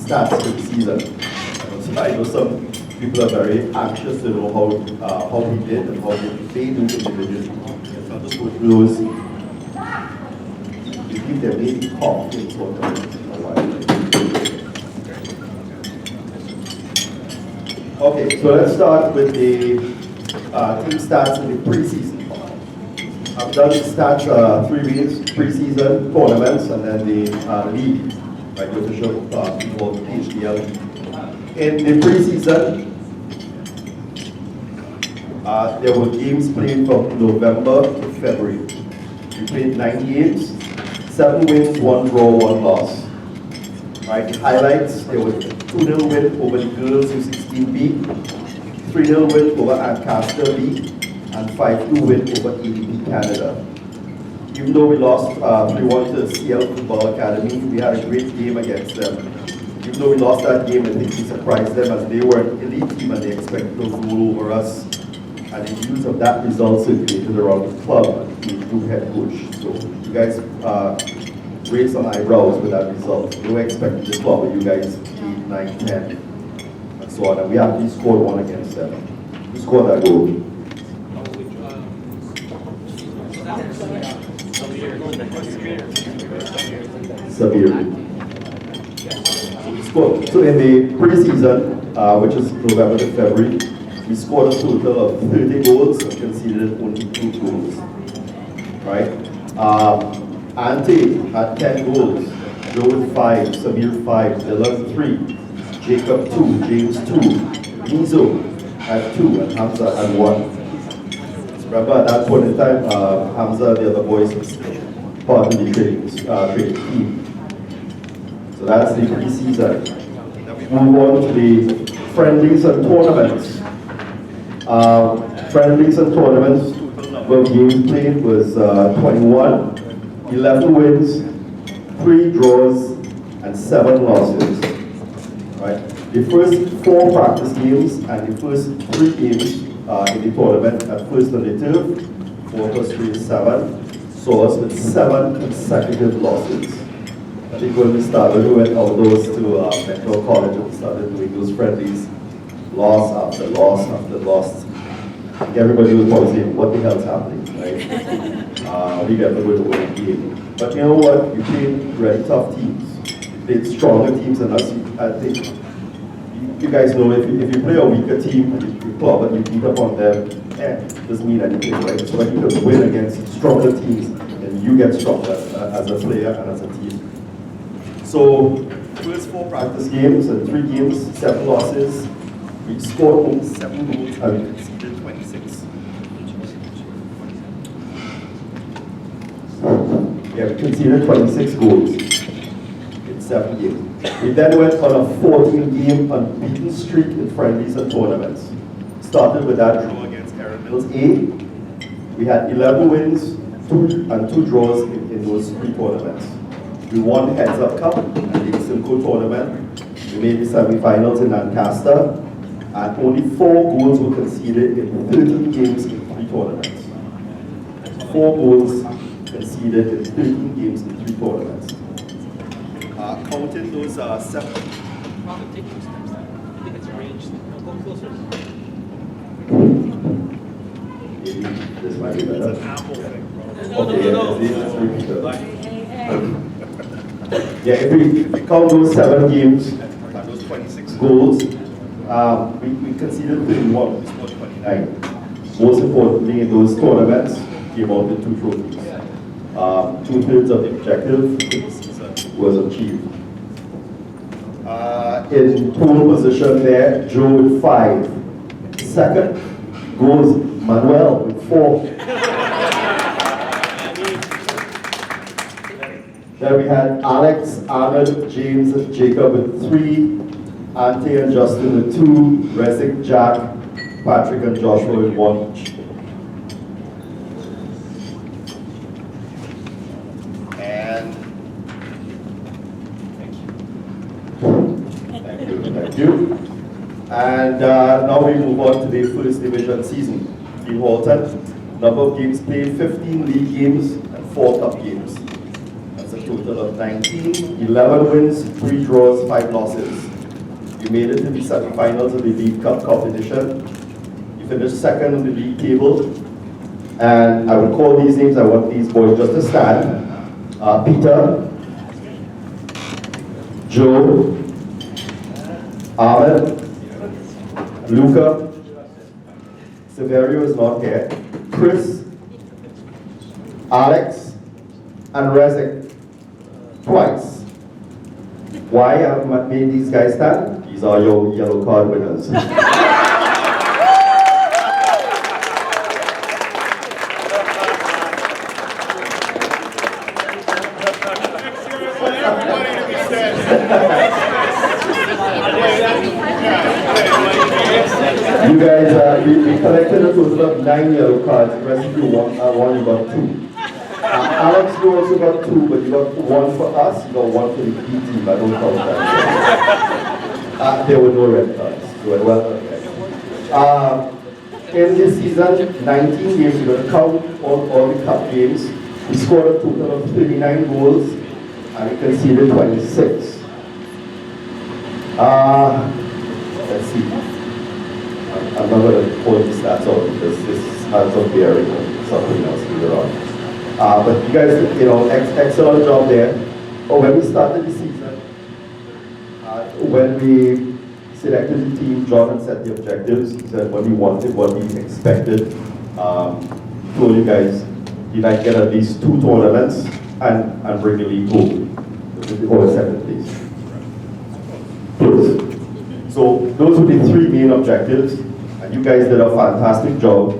stats for the season. So I know some people are very anxious to know how we did and how they do individually. So I'll just go through those. You give them maybe cough in sort of a while. Okay, so let's start with the team stats in the preseason. I've done the stats 3 weeks, preseason, tournaments, and then the league, like the official people, HDL. In the preseason, there were games played from November to February. We played 9 games, 7 wins, 1 draw, 1 loss. Right, the highlights, there was 2-0 win over the girls U16B, 3-0 win over Ancaster B, and 5-2 win over ADP Canada. Even though we lost 3-1 to CL Football Academy, we had a great game against them. Even though we lost that game, I think we surprised them as they were an elite team and they expected to rule over us. And the news of that result circulated around the club and the new head coach. So you guys raised some eyebrows with that result. They were expecting to club you guys 8, 9, 10, and so on. And we actually scored 1 against them. Who scored that goal? Sabir. So in the preseason, which is November to February, we scored a total of 30 goals and conceded only 2 goals. Right? Ante had 10 goals, Joe 5, Samir 5, Dylan 3, Jacob 2, James 2, Mizo had 2, and Hamza had 1. Remember at that point in time, Hamza, the other boys, was part of the training team. So that's the preseason. Then we move on to the friendlies and tournaments. Friendlies and tournaments, well, games played was 21, 11 wins, 3 draws, and 7 losses. Right? The first 4 practice games and the first 3 games in the tournament at first on the turf, 4 plus 3 is 7, saw us with 7 consecutive losses. I think when we started, we went outdoors to Metro College and started doing those friendlies, loss after loss after loss. I think everybody was probably saying, what the hell's happening, right? We got to go to win the game. But you know what? We played really tough teams. We played stronger teams than us. I think you guys know if you play a weaker team and you club and you beat up on them, doesn't mean anything, right? So when you can win against stronger teams, then you get stronger as a player and as a team. So, first 4 practice games and 3 games, 7 losses. We scored only 7 goals and we conceded 26. Yeah, we conceded 26 goals in 7 games. We then went on a 14-game unbeaten streak in friendlies and tournaments. Started with that draw against Aaron Mills A. We had 11 wins, 2 draws in those 3 tournaments. We won Heads Up Cup and the Simcoe tournament. We made the semi-finals in Lancaster, and only 4 goals were conceded in 13 games in 3 tournaments. 4 goals conceded in 13 games in 3 tournaments. Counting those 7. This might be better. Yeah, if we count those 7 games and those 26 goals, we conceded 31, we scored 29. Most importantly, in those tournaments, came out with 2 trophies. 2/3 of the objective was achieved. In pole position there, Joe with 5. Second goes Manuel with 4. Then we had Alex, Ahmed, James, and Jacob with 3, Ante and Justin with 2, Resic, Jack, Patrick, and Joshua with 1 each. And thank you. And now we move on to the first division season. In Halton, number of games played, 15 league games and 4 cup games. total of 19, 11 wins, 3 draws, 5 losses. You made it to the semi-finals of the League Cup competition. You finished second on the league table. And I will call these names. I want these boys just to stand. Peter, Joe, Ahmed, Luca, Severio is not here, Chris, Alex, and Rezek twice. Why have I made these guys stand? These are your yellow card winners. You guys, we collected a total of 9 yellow cards. The rest of you won, you got 2. Alex, you also got 2, but you got 1 for us, you got 1 for the B team. I don't count that. There were no red cards. You were well done, guys. In this season, 19 games, we're going to count all the cup games. We scored a total of 39 goals, and we conceded 26. Let's see. I'm not going to pull the stats out because this has some bearing on something else later on. But you guys did, excellent job there. But when we started the season, when we selected the team, John had set the objectives. He said what he wanted, what he expected. Told you guys he might get at least 2 tournaments and bring the league home. Or 7th place. Close. So those would be 3 main objectives, and you guys did a fantastic job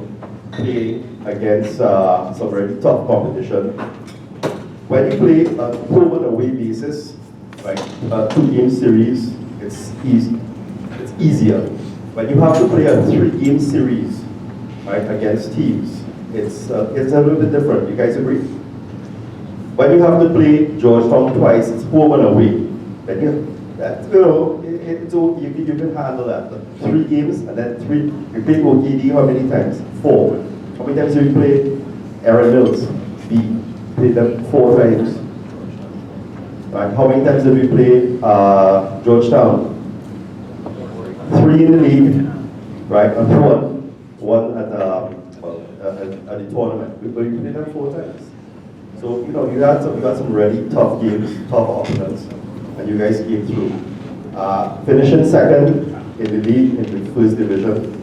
playing against some really tough competition. When you play a home and away basis, right, 2-game series, it's easy. It's easier. When you have to play a 3-game series, right, against teams, it's a little bit different. You guys agree? When you have to play Georgetown twice, it's home and away. Then you can handle that. 3 games and then 3. You play OKD how many times? 4. How many times have you played Aaron Mills? B. Played them 4 times. Right? How many times have you played Georgetown? 3 in the league, right? And 1 at the tournament. But you played them 4 times. So you got some really tough games, tough opponents, and you guys came through. Finishing second in the league in the first division,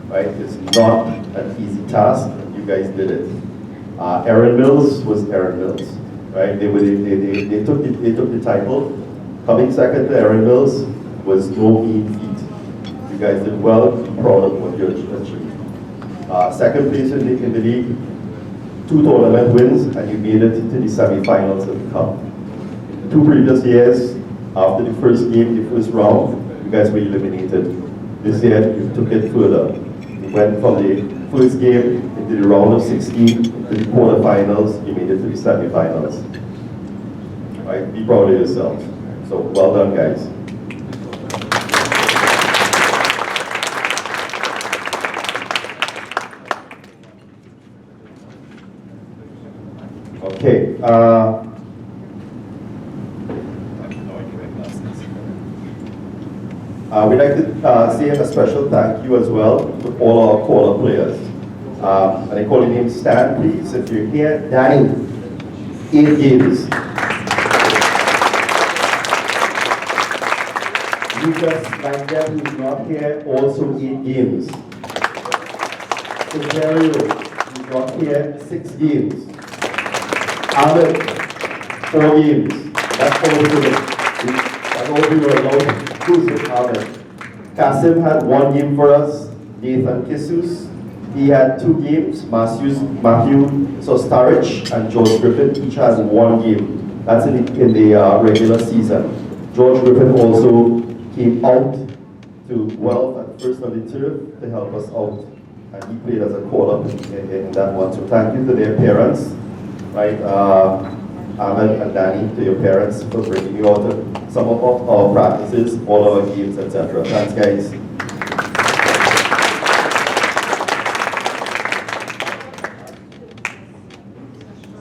right, is not an easy task. You guys did it. Aaron Mills was Aaron Mills, right? They took the title. Coming second to Aaron Mills was no mean feat. You guys did well. I'm proud of what you achieved. Second place in the league, 2 tournament wins, and you made it to the semi-finals of the cup. In the 2 previous years, after the first game, the first round, you guys were eliminated. This year, you took it further. You went from the first game into the round of 16 to the quarterfinals. You made it to the semi-finals. Right? Be proud of yourself. So, well done, guys. Okay. We'd like to say a special thank you as well to all our caller players. And I call your name, stand please. If you're here, Danny, 8 games. Lucas Langdon, who's not here, also 8 games. Severio, who's not here, 6 games. Ahmed, 4 games. That's all we were allowed. Who's with Ahmed? Kasim had 1 game for us. Nathan Kissus, he had 2 games. Matthew Sostarich and George Griffin each has 1 game. That's in the regular season. George Griffin also came out to Guelph at first on the turf to help us out. And he played as a call-up in that one. So thank you to their parents, right? Ahmed and Danny, to your parents for bringing you out to some of our practices, all our games, etc. Thanks, guys.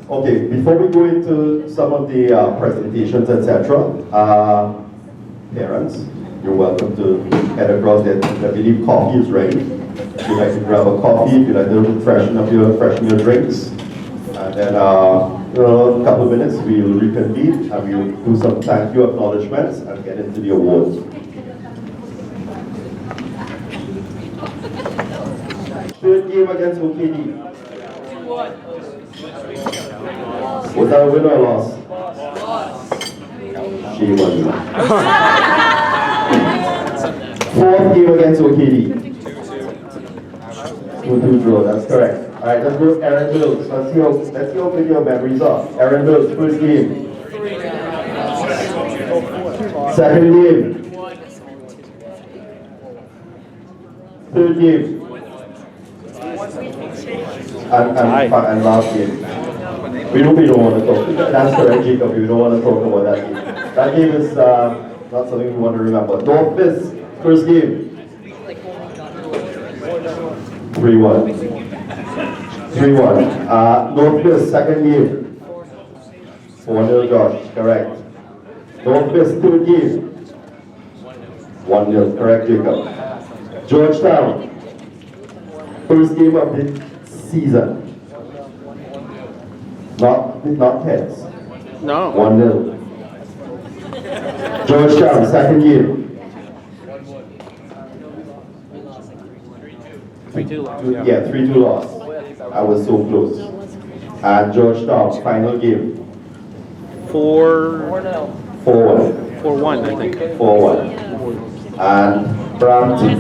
Okay, before we go into some of the presentations, etc., parents, you're welcome to head across there. I believe coffee is ready. If you'd like to grab a coffee, if you'd like to freshen your drinks, and then a couple of minutes we'll reconvene and we'll do some thank you acknowledgements and get into the awards. Third game against OKD. 2-1. Was that a win or a loss? She won. Fourth game against OKD. 2-2 draw, that's correct. Alright, let's go Aaron Bills. Let's see how good your memories are. Aaron Bills, first game. Second game. Third game. And last game. We don't want to talk. That's correct, Jacob. We don't want to talk about that game. That game is not something we want to remember. North Miss, first game. 3-1. 3-1. North Miss, second game. 4-0, Josh. Correct. North Miss, third game. 1-0. Correct, Jacob. Georgetown, first game of the season. Not heads. No. 1-0. Georgetown, second game. 3-2 loss. Yeah, 3-2 loss. I was so close. And Georgetown, final game. 4-1, 4-1. I think. 4-1. And Brampton.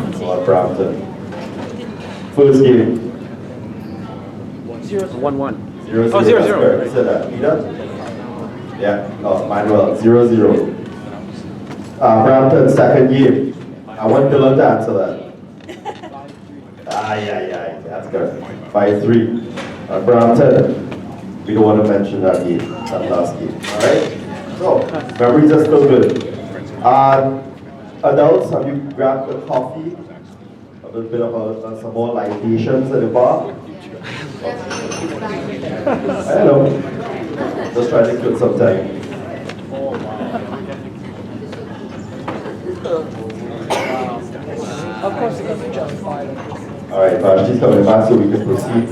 First game. 1-1. 0-0. Oh, 0-0. Said that. Peter? Yeah, oh, Manuel. 0-0. Brampton, second game. I want Dylan to answer that. That's good. 5-3. Brampton, we don't want to mention that game, that last game. Alright? So, memories are still good. Adults, have you grabbed a coffee? A little bit of some more libations at the bar? I don't know. Just trying to kill some time. Of course, it doesn't justify it. Alright, Vashti's coming back so we can proceed.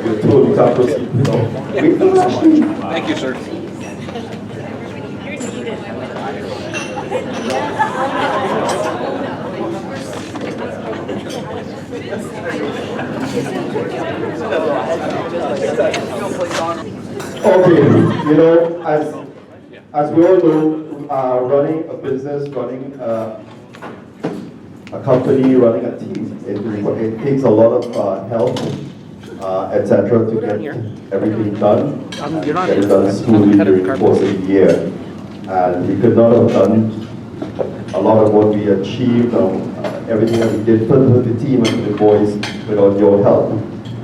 You're told we can't proceed. No. Wait for Vashti. Thank you, sir. Okay, you know, as we all know, running a business, running a company, running a team, it takes a lot of help, etc. to get everything done, and get it done smoothly during the course of the year. And we could not have done a lot of what we achieved, everything that we did for the team and for the boys without your help.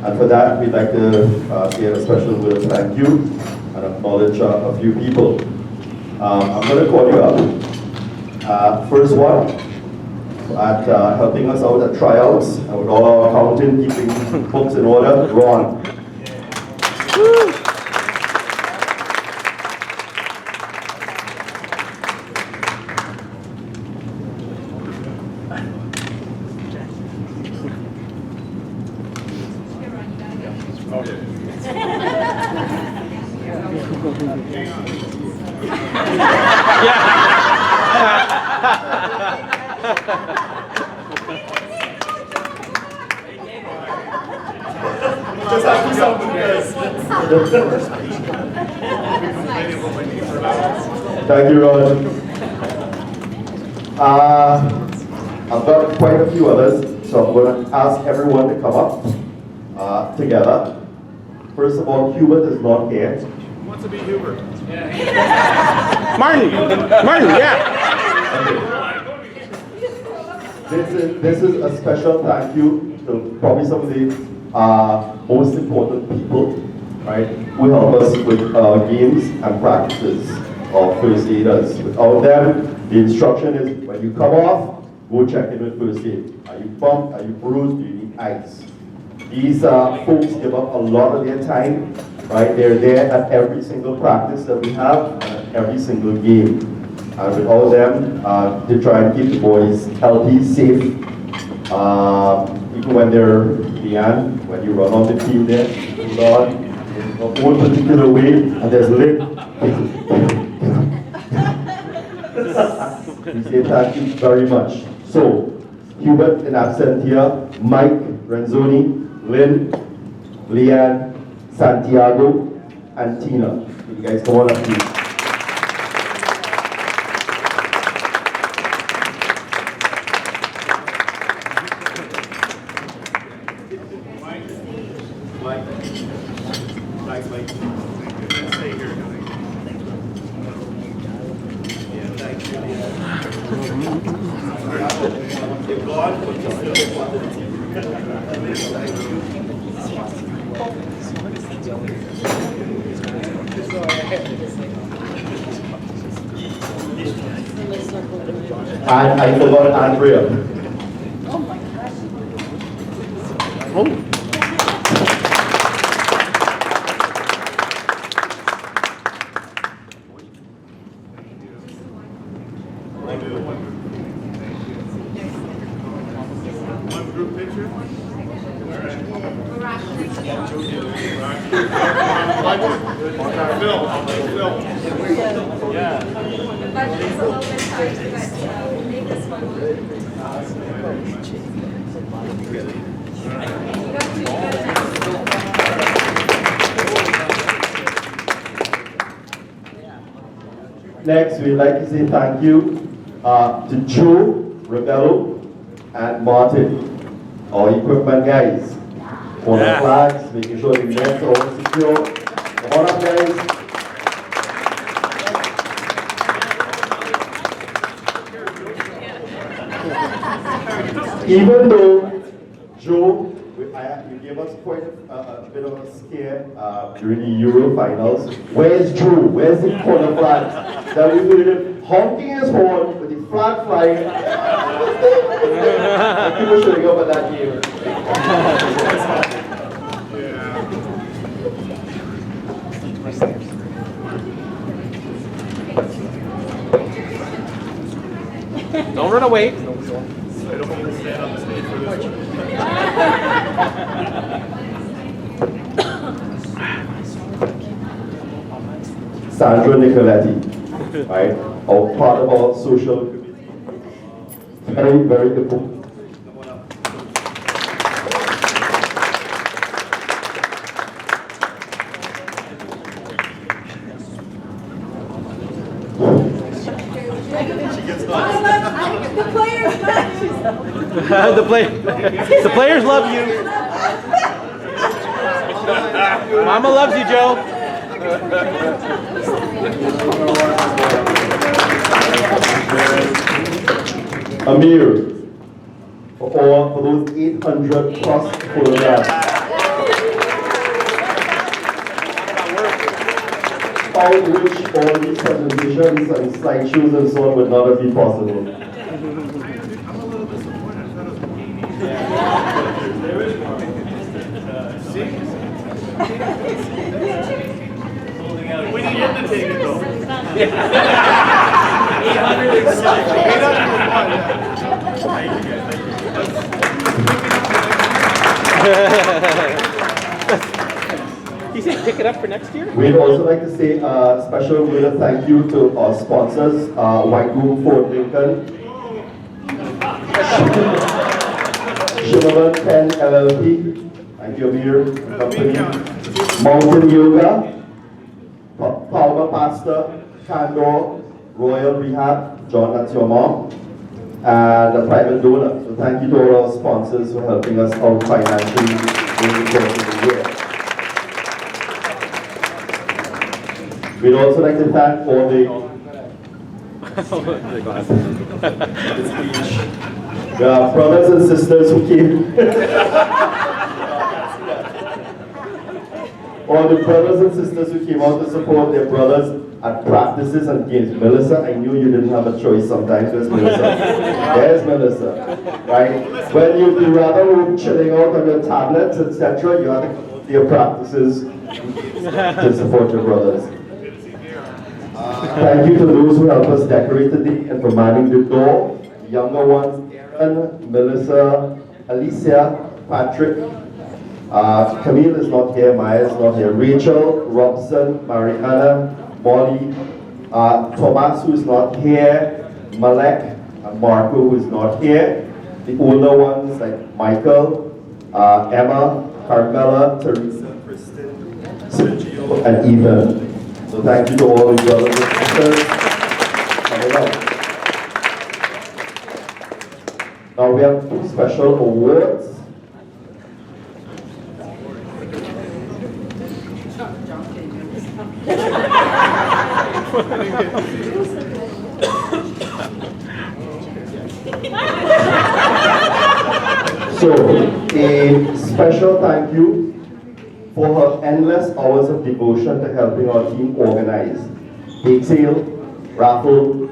And for that, we'd like to say a special word of thank you and acknowledge a few people. I'm going to call you up. First one, at helping us out at tryouts, and with all our accounting, keeping books in order, Ron. Thank you, Ron. I've got quite a few others, so I'm going to ask everyone to come up together. First of all, Hubert is not here. Who wants to be Hubert? Martin, yeah. Okay. This is a special thank you to probably some of the most important people, right, who help us with games and practices of first aiders. Without them, the instruction is when you come off, go check in with first aid. Are you bumped? Are you bruised? Do you need ice? These folks give up a lot of their time, right? They're there at every single practice that we have, and at every single game. And with all of them, they try and keep the boys healthy, safe. Even when they're Leanne, when you run on the field there, Lord, in one particular way, and there's lip. We say thank you very much. So, Hubert in absentia, Mike, Renzoni, Lynn, Leanne, Santiago, and Tina. You guys come on up, please. And I forgot Andrea. Oh my gosh. Oh. One group picture? Next, we'd like to say thank you to Joe, Rebello, and Martin, our equipment guys, for the flags, making sure the nets are all secure. Come on up, guys. Even though Joe, you gave us quite a bit of a scare during the Euro finals. Where's Joe? Where's the corner flag? That we put him honking his horn with the flag flying. People showing up at that game. Don't run away. I don't mean to stand on the stage for this one. Sandra Nicoletti, right? Our part of our social committee. Very, very important. The players the players love you. Mama loves you, Joe. Amir, for those 800 plus photographs. Without which all these presentations and slideshows and so on would not have been possible. I'm a little disappointed. I thought it was 80. There is more. We need him to take it though. 801. You say pick it up for next year? We'd also like to say a special word of thank you to our sponsors, White Room Ford Lincoln, Shimmerman Pen LLP, thank you Amir, company, Mountain Yoga, Palmer Pasta, Candor, Royal Rehab, John, that's your mom, and a private donor. So thank you to all our sponsors for helping us out financially during the course of the year. We'd also like to thank all the brothers and sisters who came. All the brothers and sisters who came out to support their brothers at practices and games. Melissa, I knew you didn't have a choice sometimes. Where's Melissa? There's Melissa, right? When you'd rather be chilling out on your tablets, etc., you have to go to your practices to support your brothers. Thank you to those who helped us decorate today and for manning the door. The younger ones, Aaron, Melissa, Alicia, Patrick. Camille is not here, Maya is not here. Rachel, Robson, Mariana, Molly, Thomas, who is not here, Malek, and Marco, who is not here. The older ones like Michael, Emma, Carmela, Teresa, Kristen, Sergio, and Ethan. So thank you to all the brothers and sisters coming up. Now we have two special awards. So, a special thank you for her endless hours of devotion to helping our team organize bake sale, raffle,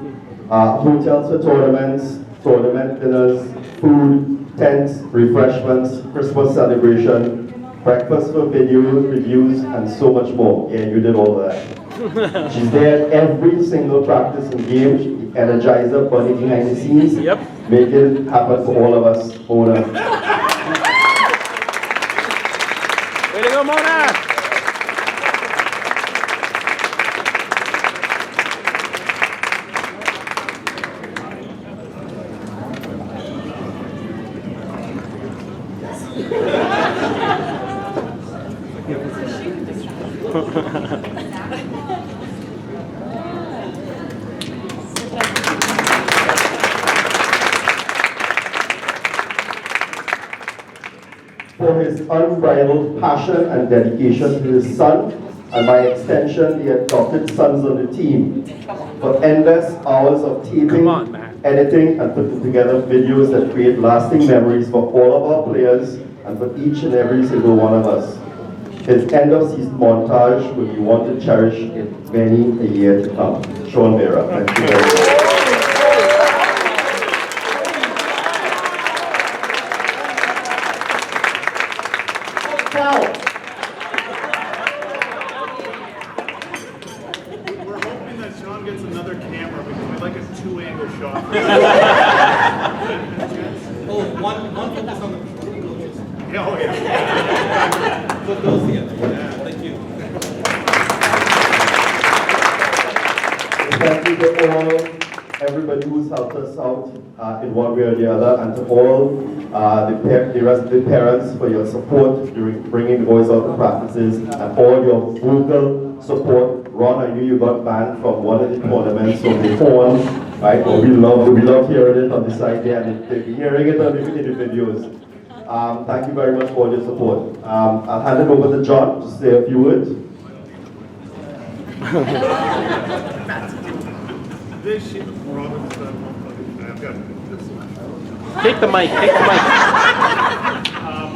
hotels for tournaments, tournament dinners, food, tents, refreshments, Christmas celebration, breakfast for videos, reviews, and so much more. Yeah, you did all that. She's there at every single practice and game, the energizer, bunny behind the scenes. Yep. Make it happen for all of us, Mona. Way to go, Mona! For his unbridled passion and dedication to his son, and by extension, the adopted sons on the team, for endless hours of taping, Come on, man. editing, and putting together videos that create lasting memories for all of our players and for each and every single one of us. His end-of-season montage will be one to cherish in many a year to come. Sean Vera, thank you very much. We're hoping that Sean gets another camera because we'd like a two-angle shot. One focus on the coaches. Yeah, oh yeah. Put those together. Yeah, thank you. Thank you to all, everybody who's helped us out in one way or the other, and to all the rest of the parents for your support during bringing the boys out to practices, and all your vocal support. Ron, I knew you got banned from one of the tournaments on the phone, right? But we love hearing it on the side there, and they'll be hearing it on the videos. Thank you very much for all your support. I'll hand it over to John to say a few words. This shit, Robin's I've got this one. Take the mic, take the mic.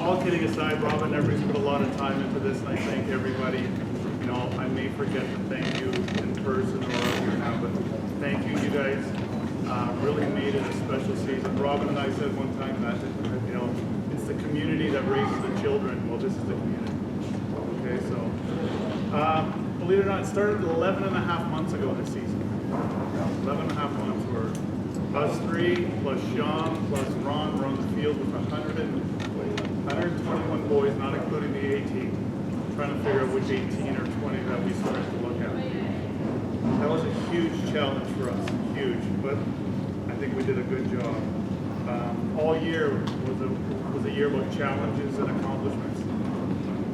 All kidding aside, Robin, everybody's put a lot of time into this, and I thank everybody. You know, I may forget to thank you in person or here now, but thank you, you guys. Really made it a special season. Robin and I said one time that, you know, it's the community that raises the children. Well, this is the community. Okay, so, believe it or not, it started 11 and a half months ago this season. 11 and a half months where us three plus Sean plus Ron were on the field with 121 boys, not including the 18, trying to figure out which 18 or 20 that we started to look at. That was a huge challenge for us, huge, but I think we did a good job. All year was a year about challenges and accomplishments.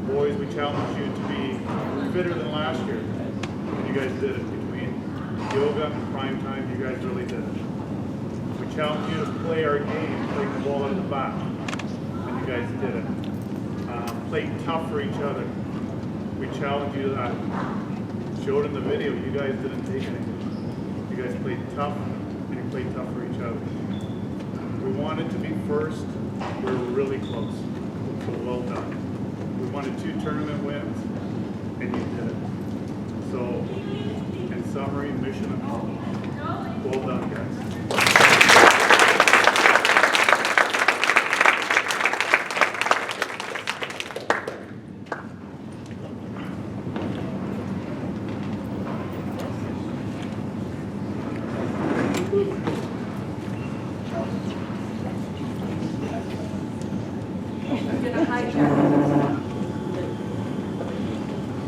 Boys, we challenged you to be fitter than last year, and you guys did it. Yoga and prime time, you guys really did it. We challenge you to play our game, take the ball out of the back, and you guys did it. Play tough for each other. We challenge you to that. Showed in the video, you guys didn't take anything. You guys played tough, and you played tough for each other. We wanted to be first, we were really close. So well done. We wanted 2 tournament wins, and you did it. So, in summary, mission accomplished. Well done, guys.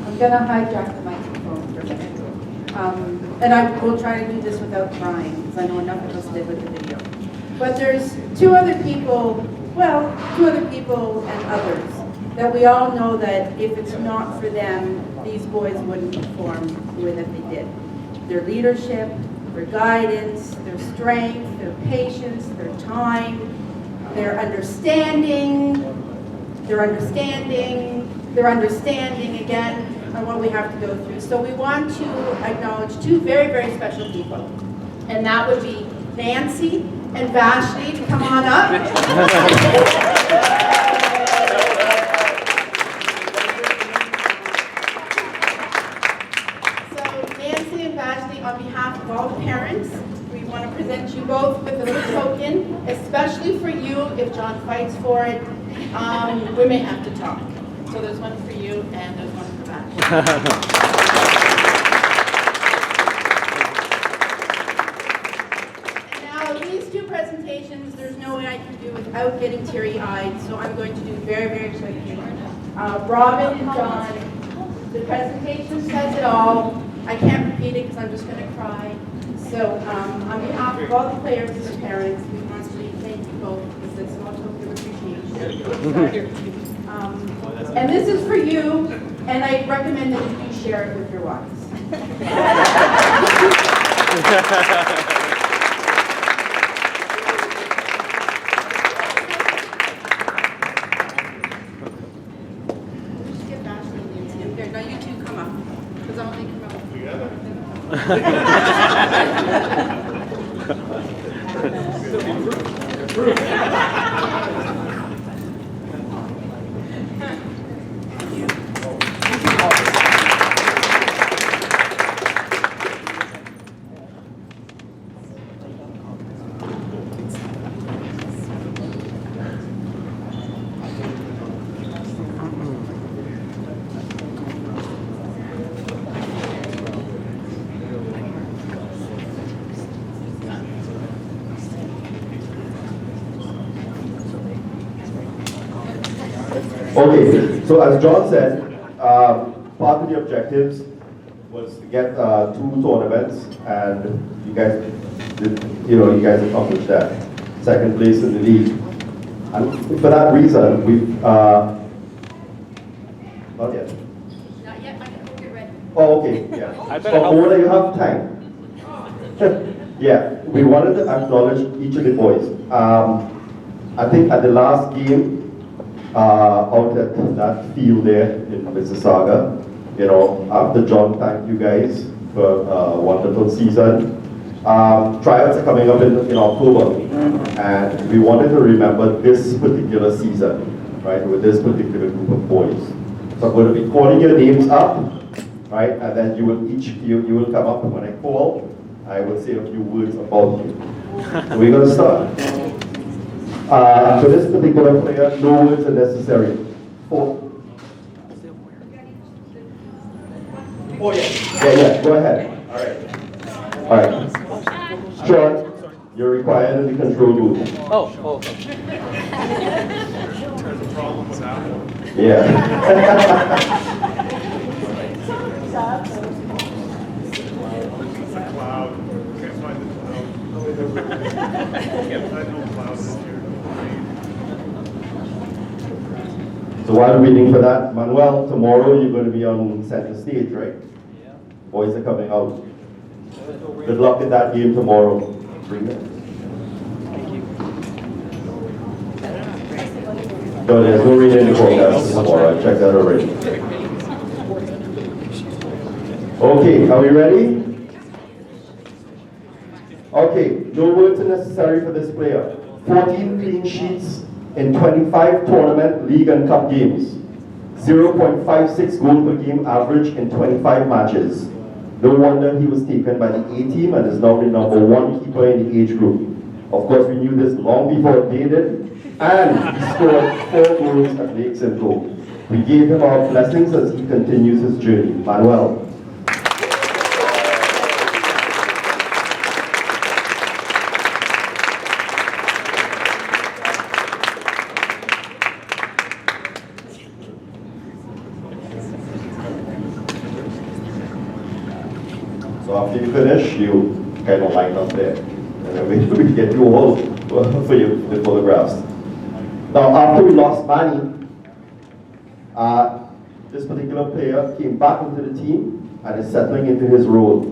I'm gonna hijack the microphone for a minute. And I will try to do this without crying, because I know enough of us did with the video. But there's two other people and others, that we all know that if it's not for them, these boys wouldn't perform the way that they did. Their leadership, their guidance, their strength, their patience, their time, their understanding again on what we have to go through. So we want to acknowledge two very, very special people. And that would be Nancy and Vashti to come on up. So Nancy and Vashti, on behalf of all the parents, we want to present you both with a little token, especially for you. If John fights for it, we may have to talk. So there's one for you and there's one for Vashti. And now these two presentations, there's no way I can do without getting teary-eyed, so I'm going to do very, very quickly. Robin and John, the presentation says it all. I can't repeat it because I'm just going to cry. So on behalf of all the players and the parents, we want to thank you both because it's not token of appreciation. And this is for you, and I recommend that you do share it with your wives. Just get Ashley and Nancy up there. Now you two come up, because I'll make them up. Okay, so as John said, part of the objectives was to get 2 tournaments, and you guys did, you guys accomplished that. Second place in the league. And for that reason, we've, not yet. Not yet, I can go get ready. Oh, okay, yeah. I better help. Or you have time. Yeah, we wanted to acknowledge each of the boys. I think at the last game, out at that field there in Mississauga, after John thanked you guys for a wonderful season. Tryouts are coming up in October, and we wanted to remember this particular season, right, with this particular group of boys. So I'm going to be calling your names up, right, and then you will come up, and when I call, I will say a few words about you. So we're going to start. For this particular player, no words are necessary. Oh yeah, go ahead. All right. John, you're required in the control room. Oh. There's a problem with that one. Yeah. It's a cloud. Can't find the cloud. Can't find no clouds this year. So while waiting for that, Manuel, tomorrow you're going to be on center stage, right? Yeah. Boys are coming out. Good luck in that game tomorrow. Bring it. Thank you. No, there's no reading in the forecast tomorrow. I checked that already. Okay, are we ready? Okay, no words are necessary for this player. 14 clean sheets in 25 tournament, league and cup games. 0.56 goal per game average in 25 matches. No wonder he was taken by the A team and is now the #1 keeper in the age group. Of course, we knew this long before they did, and he scored 4 goals at Lake Simcoe. We gave him our blessings as he continues his journey. Manuel. So after you finish, you kind of line up there. And then we get you all for the photographs. Now, after we lost Manny, this particular player came back into the team and is settling into his role.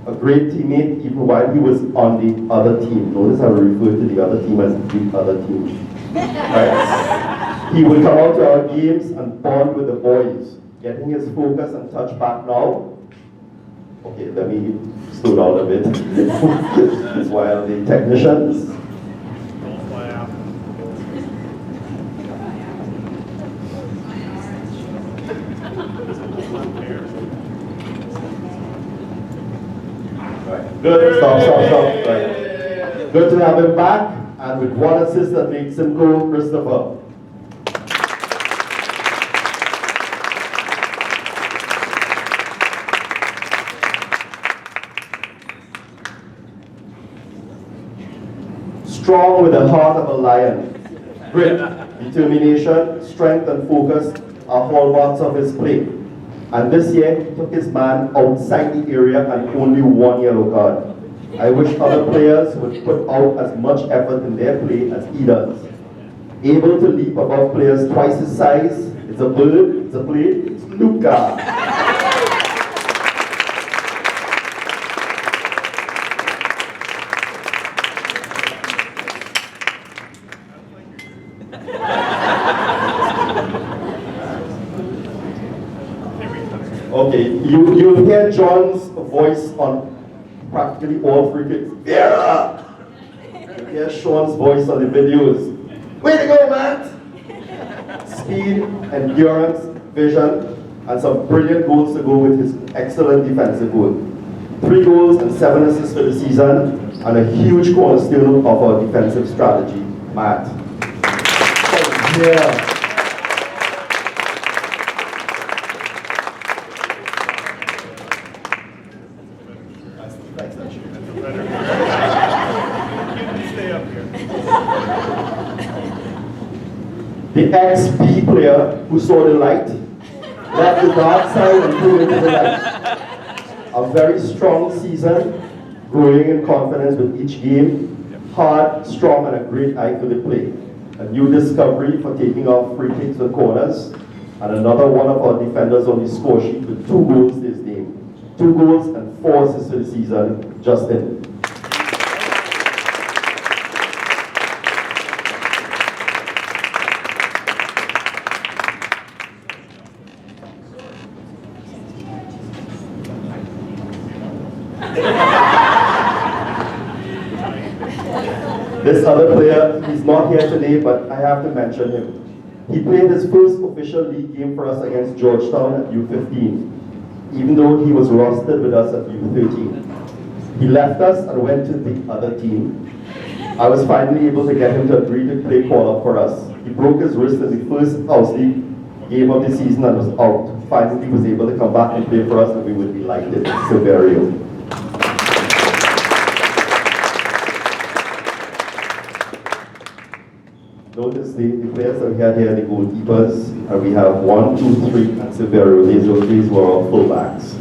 A great teammate even while he was on the other team. Notice how we refer to the other team as the other team. Right? He will come out to our games and bond with the boys, getting his focus and touch back now. Okay, let me slow down a bit. While the technicians. Don't fly out. Right. Good, stop. Right. Good to have him back, and with 1 assist that makes him go, Christopher. Strong with the heart of a lion. Grit, determination, strength and focus are hallmarks of his play. And this year, he took his man outside the area and only 1 yellow card. I wish other players would put out as much effort in their play as he does. Able to leap above players twice his size, it's a bird, it's a play, it's Luca. Okay, you'll hear John's voice on practically all free kicks. Yeah! You'll hear Sean's voice on the videos. Way to go, man! Speed, endurance, vision, and some brilliant goals to go with his excellent defensive work. 3 goals and 7 assists for the season, and a huge cornerstone of our defensive strategy, Matt. Yeah. The ex-B player who saw the light, left the dark side and flew into the light. A very strong season, growing in confidence with each game, hard, strong, and a great eye for the play. A new discovery for taking off free kicks and corners, and another one of our defenders on the score sheet with 2 goals to his name. 2 goals and 4 assists for the season, Justin. This other player, he's not here today, but I have to mention him. He played his first official league game for us against Georgetown at U15, even though he was rostered with us at U13. He left us and went to the other team. I was finally able to get him to agree to play call-up for us. He broke his wrist in the first house league game of the season and was out. Finally, he was able to come back and play for us, and we would be delighted. Severio. Notice the players that we had here, the goalkeepers, and we have 1, 2, 3, and Severio. These were our fullbacks.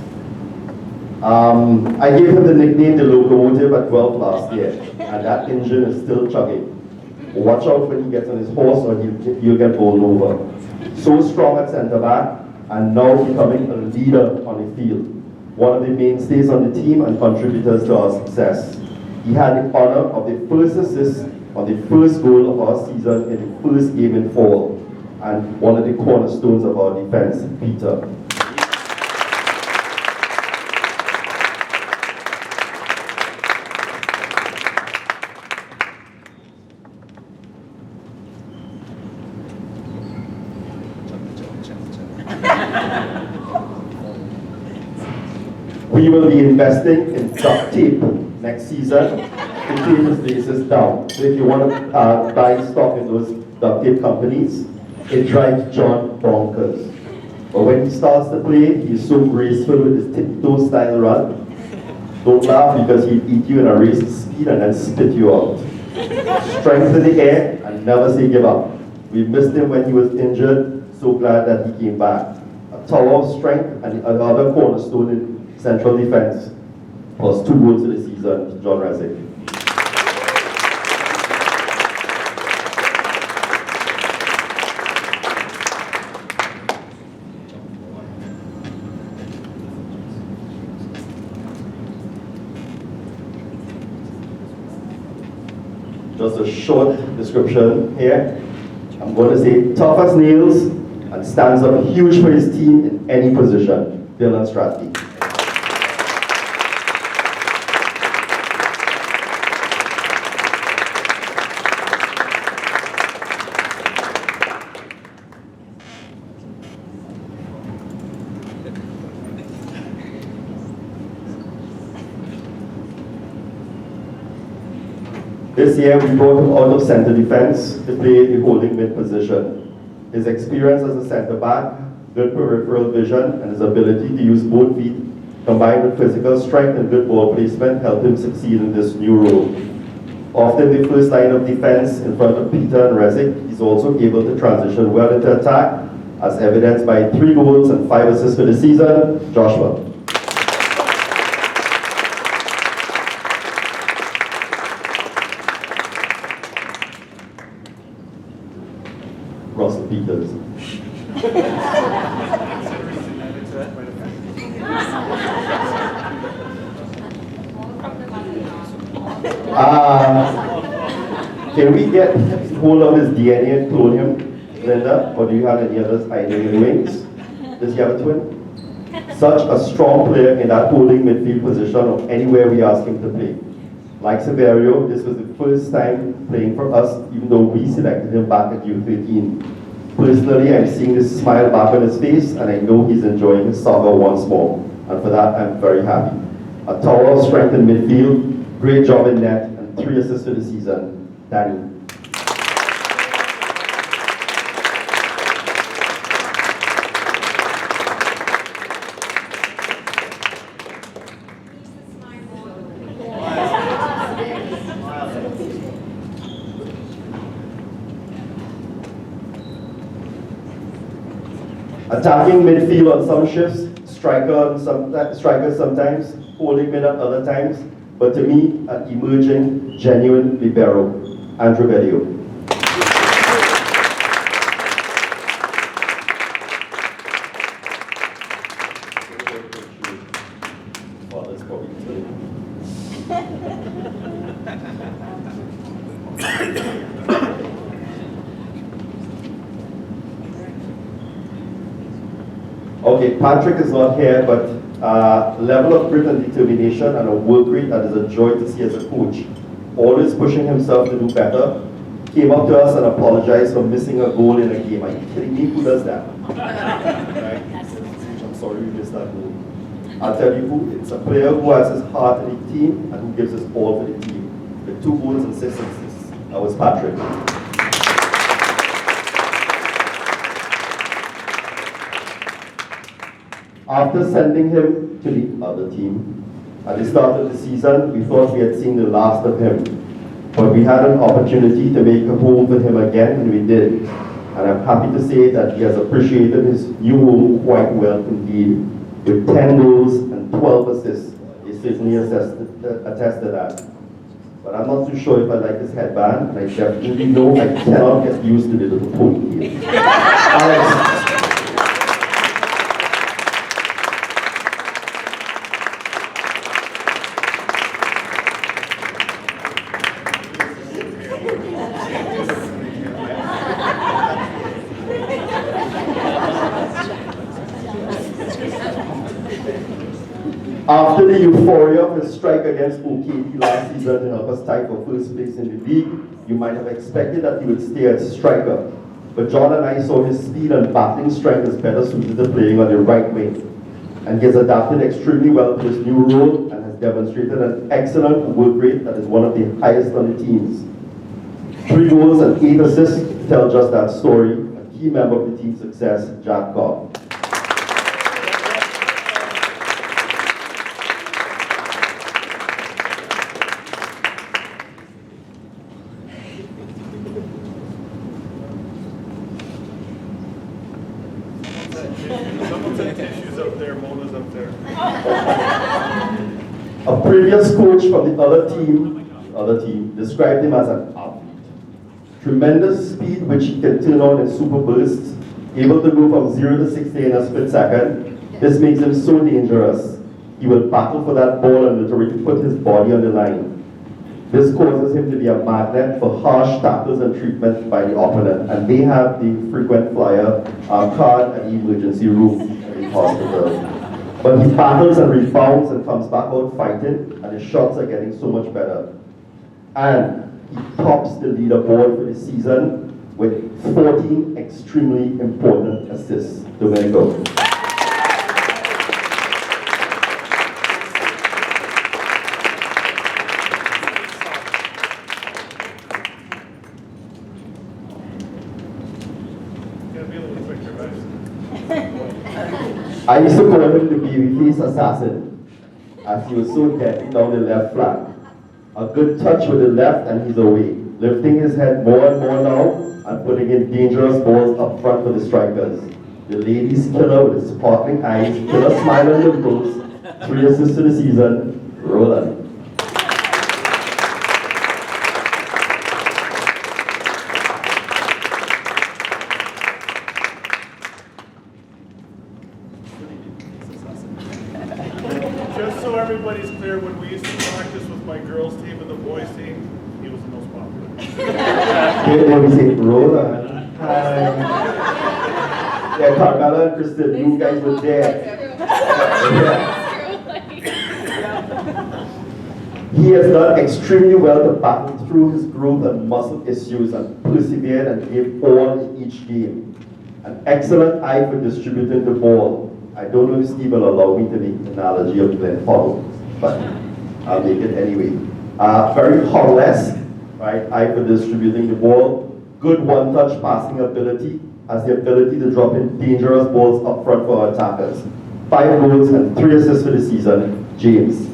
I gave him the nickname the locomotive at 12 last year, and that engine is still chugging. Watch out when he gets on his horse or he'll get bowled over. So strong at centre back, and now becoming a leader on the field. One of the mainstays on the team and contributors to our success. He had the honor of the first assist on the first goal of our season in the first game in fall, and one of the cornerstones of our defense, Peter. We He will be investing in duct tape next season to keep his bases down. So if you want to buy stock in those duct tape companies, it drives John bonkers. But when he starts to play, he's so graceful with his tiptoe style run. Don't laugh because he'll eat you in a race to speed and then spit you out. Strength in the air and never say give up. We missed him when he was injured, so glad that he came back. A tower of strength and another cornerstone in central defense. Plus 2 goals in the season, John Resnick. Just a short description here. I'm going to say tough as nails and stands up huge for his team in any position. Dylan Stratton. This year, we brought him out of center defense to play the holding mid position. His experience as a center back, good peripheral vision, and his ability to use both feet, combined with physical strength and good ball placement, helped him succeed in this new role. Often the first line of defense in front of Peter and Resnick, he's also able to transition well into attack, as evidenced by 3 goals and 5 assists for the season. Joshua. Russell Peters. Can we get hold of his DNA and clone him, Linda? Or do you have any others hiding in the wings? Does he have a twin? Such a strong player in that holding midfield position of anywhere we ask him to play. Like Severio, this was the first time playing for us, even though we selected him back at U13. Personally, I'm seeing this smile back on his face, and I know he's enjoying his soccer once more. And for that, I'm very happy. A tower of strength in midfield, great job in net, and 3 assists for the season. Danny. Attacking midfield on some shifts, striker sometimes, holding mid at other times, but to me, an emerging, genuine libero, Andrew Bedio. Okay, Patrick is not here, but level of grit and determination and a work rate that is a joy to see as a coach. Always pushing himself to do better. Came up to us and apologized for missing a goal in a game. Are you kidding me? Who does that? Right? I'm sorry we missed that goal. I'll tell you who. It's a player who has his heart in the team and who gives his all for the team. With 2 goals and 6 assists. That was Patrick. After sending him to the other team, at the start of the season, we thought we had seen the last of him. But we had an opportunity to make a home for him again, and we did. And I'm happy to say that he has appreciated his new home quite well indeed. With 10 goals and 12 assists, he certainly attest to that. But I'm not too sure if I like his headband, and I definitely know I cannot get used to the little ponytail. Alex. After the euphoria of his strike against OKD last season to help us tie for first place in the league, you might have expected that he would stay as striker. But John and I saw his speed and battling strength as better suited to playing on the right wing. and he has adapted extremely well to this new role and has demonstrated an excellent work rate that is one of the highest on the teams. 3 goals and 8 assists to tell just that story. A key member of the team's success, Jack Cobb. Someone said tissues up there, Mona's up there. A previous coach from the other team described him as an athlete. Tremendous speed which he can turn on in super bursts, able to go from 0 to 60 in a split second. This makes him so dangerous. He will battle for that ball and literally put his body on the line. This causes him to be a magnet for harsh tackles and treatment by the opponent, and they have the frequent flyer card at the emergency room at the hospital. But he battles and rebounds and comes back out fighting, and his shots are getting so much better. And he tops the leaderboard for the season with 14 extremely important assists. Domenico. Gotta be a little quicker, guys. I used to call him the babyface assassin, as he was so deadly down the left flank. A good touch with the left and he's away, lifting his head more and more now and putting in dangerous balls up front for the strikers. The ladies killer with his sparkling eyes, killer smile and dimples, 3 assists to the season, Roland. Just so everybody's clear, when we used to practice with my girls' team and the boys' team, he was the most popular. Here we say Roland. Hi. Yeah, Carmela and Kristen, you guys were there. Yeah. He has done extremely well to battle through his growth and muscle issues and persevered and gave all in each game. An excellent eye for distributing the ball. I don't know if Steve will allow me to make the analogy of Glenn Powell, but I'll make it anyway. Very Howell-esque, right? Eye for distributing the ball. Good one-touch passing ability. Has the ability to drop in dangerous balls up front for our attackers. 5 goals and 3 assists for the season. James.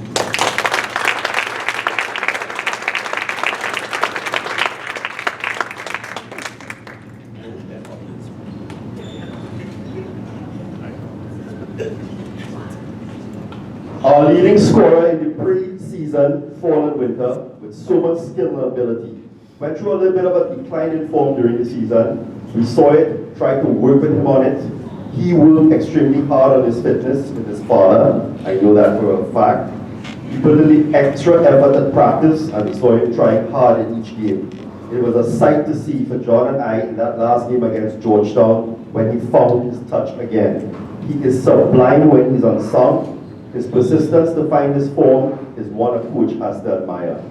Our leading scorer in the pre-season, fall and winter, with so much skill and ability. Went through a little bit of a decline in form during the season. We saw it, tried to work with him on it. He worked extremely hard on his fitness with his father. I know that for a fact. He put in the extra effort at practice, and we saw him trying hard in each game. It was a sight to see for John and I in that last game against Georgetown when he found his touch again. He is sublime when he's on song. His persistence to find his form is one a coach has to admire.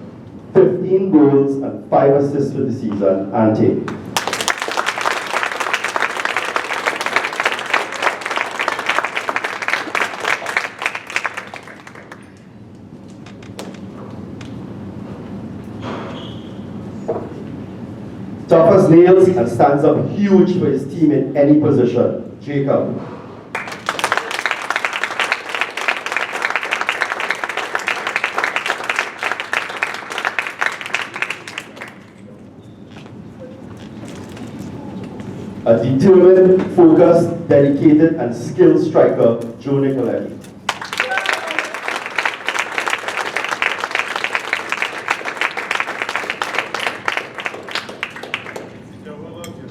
15 goals and 5 assists for the season, Ante. Tough as nails and stands up huge for his team in any position, Jacob. A determined, focused, dedicated, and skilled striker, Joe Nicoletti. Joe, we love you.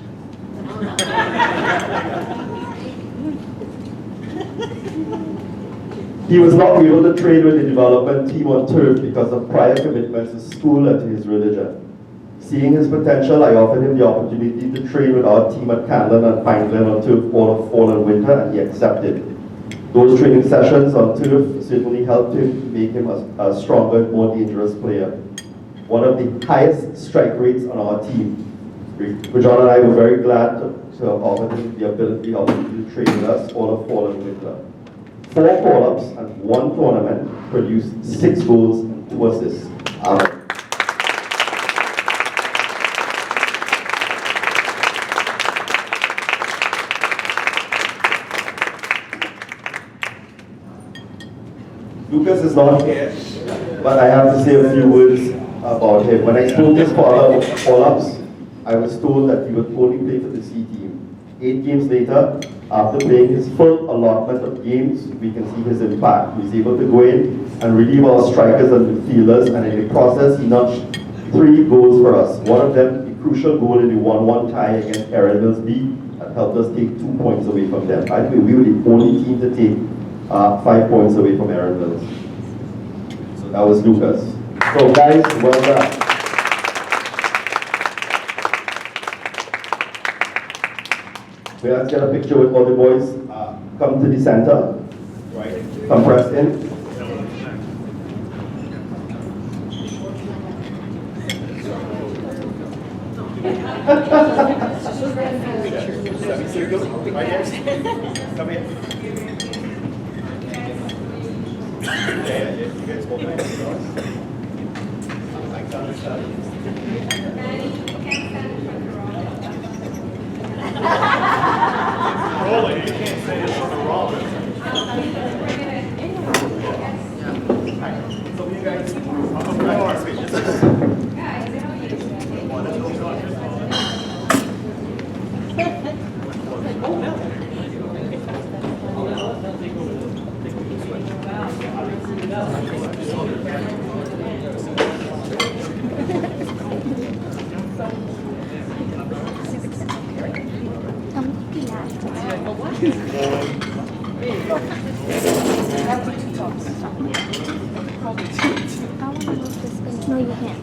He was not able to train with the development team on turf because of prior commitments to school and to his religion. Seeing his potential, I offered him the opportunity to train with our team at Canlan and Pineglen on turf all of fall and winter, and he accepted. Those training sessions on turf certainly helped him make him a stronger, more dangerous player. One of the highest strike rates on our team. John and I were very glad to have offered him the opportunity to train with us all of fall and winter. 4 call-ups, and 1 tournament, produced 6 goals and 2 assists. Lucas is not here, but I have to say a few words about him. When I spoke his father of call-ups, I was told that he would only play for the C team. 8 games later, after playing his full allotment of games, we can see his impact. He's able to go in and relieve our strikers and midfielders, and in the process, he notched 3 goals for us. One of them, a crucial goal in the 1-1 tie against Erin B, that helped us take 2 points away from them. I think we were the only team to take 5 points away from Erin Mills. So that was Lucas. So guys, well done. Well, let's get a picture with all the boys. Come to the center. Right. Come press in. Come here. Yeah, you guys hold my hands. I can't understand. Rolling, you can't say it's the Robin. So you guys, On the floor. No, you can't.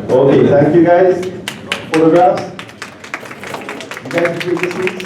Okay, thank you guys. Photographs. You guys can take your seats.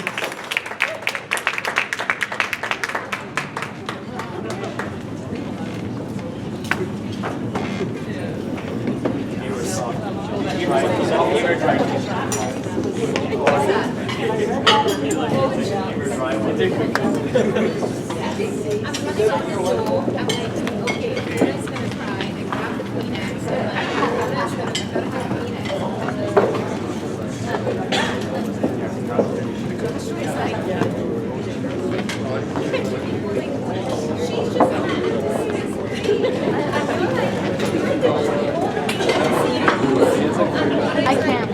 I can't.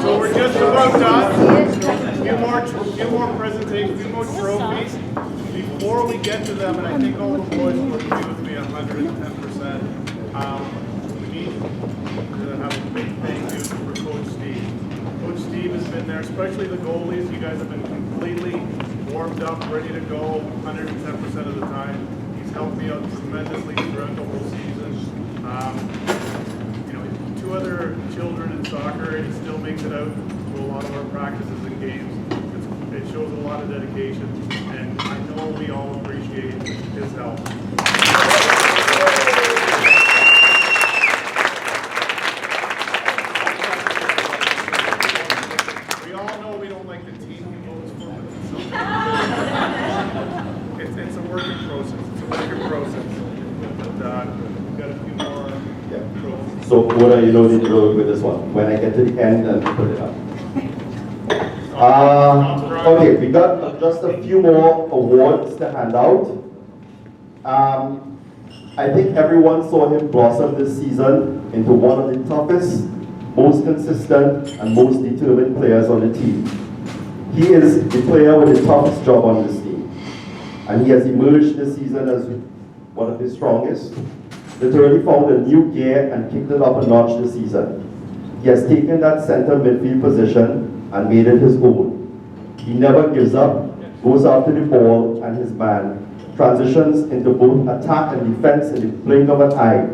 So we're just about done. Few more presentations, few more trophies. Before we get to them, and I think all the boys will agree with me 110%, we need to have a big thank you for Coach Steve. Coach Steve has been there, especially the goalies. You guys have been completely warmed up, ready to go 110% of the time. He's helped me out tremendously throughout the whole season. You know, 2 other children in soccer, and he still makes it out to a lot of our practices and games. It shows a lot of dedication, and I know we all appreciate his help. We all know we don't like the team he votes for, but it's a working process. It's a working process. But we've got a few more trophies. So what are you know the drill with this one? When I get to the end, then put it up. Okay, we got just a few more awards to hand out. I think everyone saw him blossom this season into one of the toughest, most consistent, and most determined players on the team. He is the player with the toughest job on this team, and he has emerged this season as one of the strongest. Literally found a new gear and kicked it up a notch this season. He has taken that center midfield position and made it his own. He never gives up, goes after the ball, and his man transitions into both attack and defense in the blink of an eye.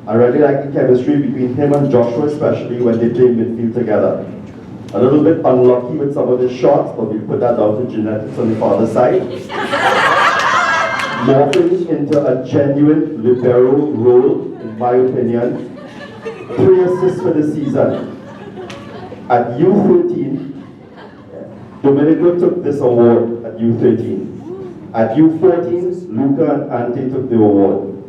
I really like the chemistry between him and Joshua, especially when they play midfield together. A little bit unlucky with some of his shots, but we put that down to genetics on the father's side. Morphing into a genuine libero role, in my opinion. 3 assists for the season. At U13, Domenico took this award at U13. At U14, Luca and Ante took the award.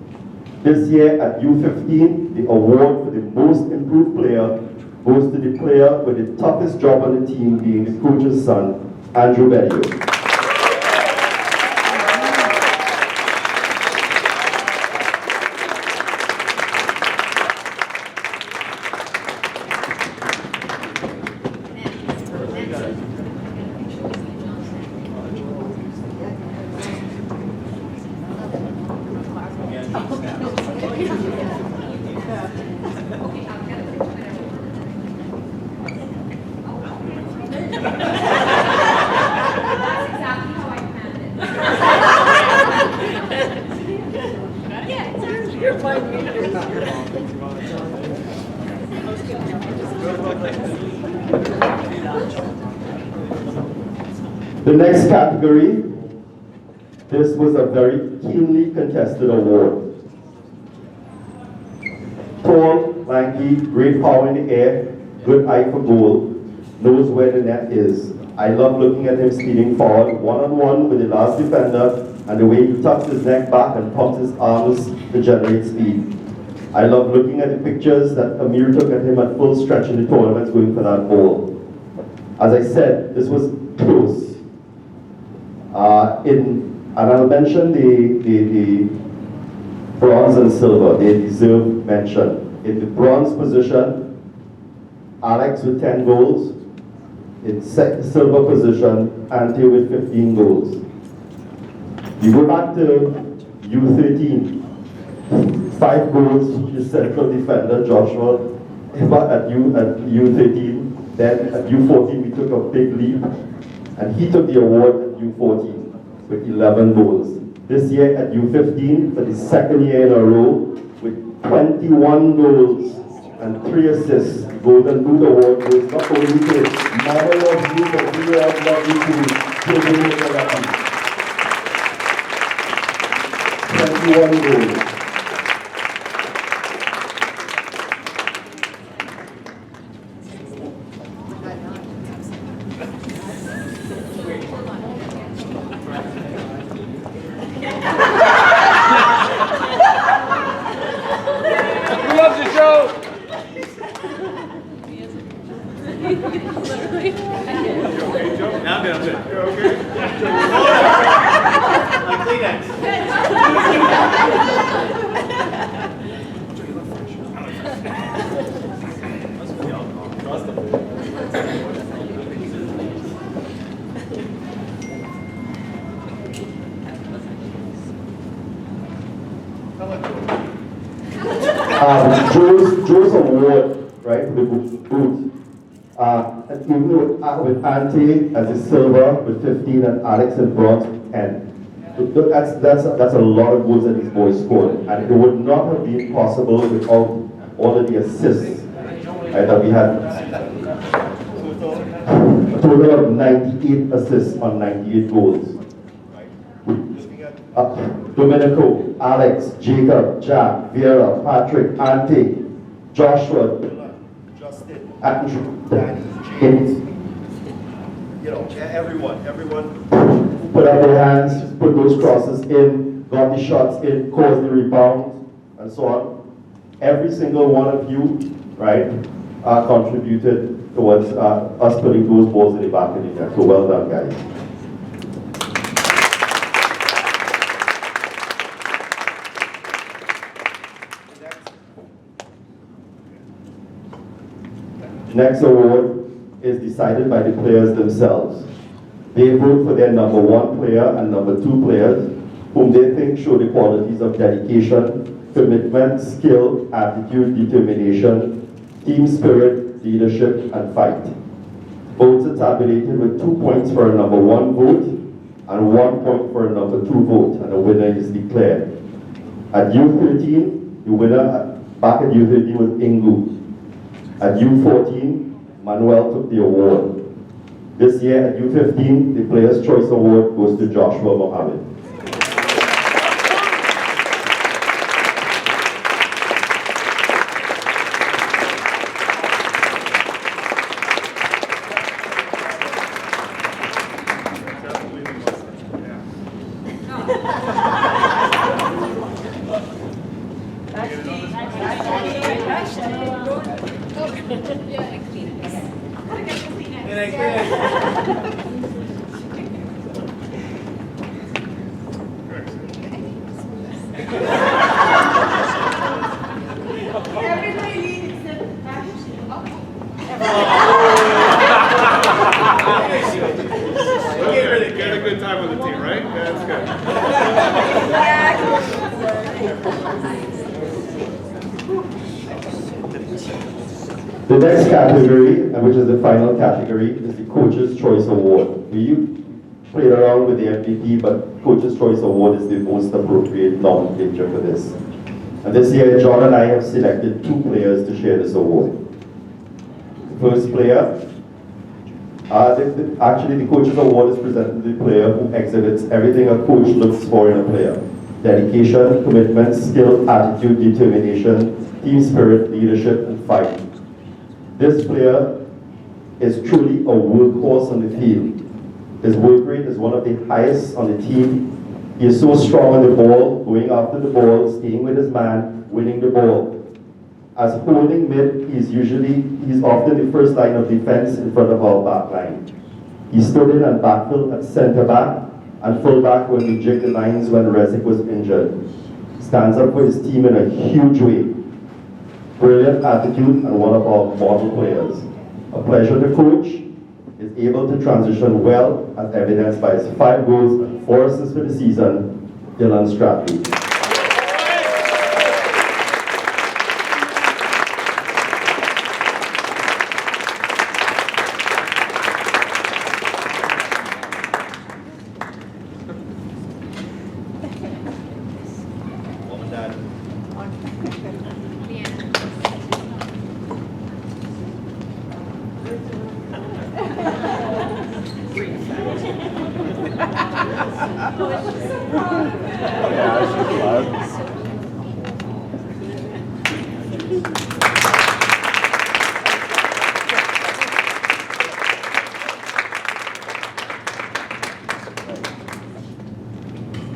This year at U15, the award for the most improved player goes to the player with the toughest job on the team, being the coach's son, Andrew Bedio. The next category, this was a very keenly contested award. Tall, lanky, great power in the air, good eye for goal, knows where the net is. I love looking at him speeding forward, one-on-one with the last defender, and the way he tucks his neck back and pumps his arms to generate speed. I love looking at the pictures that Amir took at him at full stretch in the tournaments going for that ball. As I said, this was close. And I'll mention the bronze and silver. They deserve mention. In the bronze position, Alex with 10 goals. In silver position, Ante with 15 goals. You go back to U13. 5 goals, the central defender, Joshua, at U13. Then at U14, we took a big leap. And he took the award at U14 with 11 goals. This year at U15, for the second year in a row, with 21 goals and 3 assists, Golden Boot Award goes not only to Mama loves you, but we all love you too. 21 goals. Now I'm good. You okay? Like Kleenex. Joe's award, right, for the boot. Even with Ante as a silver with 15 and Alex in bronze with 10. That's a lot of goals that these boys scored. And it would not have been possible without all of the assists, right, that we had. A total of 98 assists on 98 goals. Domenico, Alex, Jacob, Jack, Vera, Patrick, Ante, Joshua, Justin, Andrew, Danny, James, everyone put up their hands, put those crosses in, got the shots in, caused the rebounds, and so on. Every single one of you, right, contributed towards us putting those balls in the back of the net. So well done, guys. Next award is decided by the players themselves. They vote for their number 1 player and number 2 players, whom they think show the qualities of dedication, commitment, skill, attitude, determination, team spirit, leadership, and fight. Votes are tabulated with 2 points for a number 1 vote and 1 point for a number 2 vote, and the winner is declared. At U13, the winner back at U13 was Ingu. At U14, Manuel took the award. This year at U15, the Players' Choice Award goes to Joshua Mohammed. Definitely the most, yeah. Everybody needs to Okay, you had a good time with the team, right? Yeah, that's good. The next category, and which is the final category, is the Coach's Choice Award. We played around with the MVP, but Coach's Choice Award is the most appropriate nomenclature for this. And this year, John and I have selected 2 players to share this award. The first player, actually the Coach's Award is presented to the player who exhibits everything a coach looks for in a player: dedication, commitment, skill, attitude, determination, team spirit, leadership, and fight. This player is truly a workhorse on the field. His work rate is one of the highest on the team. He is so strong on the ball, going after the ball, staying with his man, winning the ball. As holding mid, he's often the first line of defense in front of our back line. He stood in and backfield at center back and full back when we jigged the lines when Rezik was injured. Stands up for his team in a huge way. Brilliant attitude and one of our model players. A pleasure to coach. Is able to transition well, as evidenced by his 5 goals and 4 assists for the season, Dylan Stradley.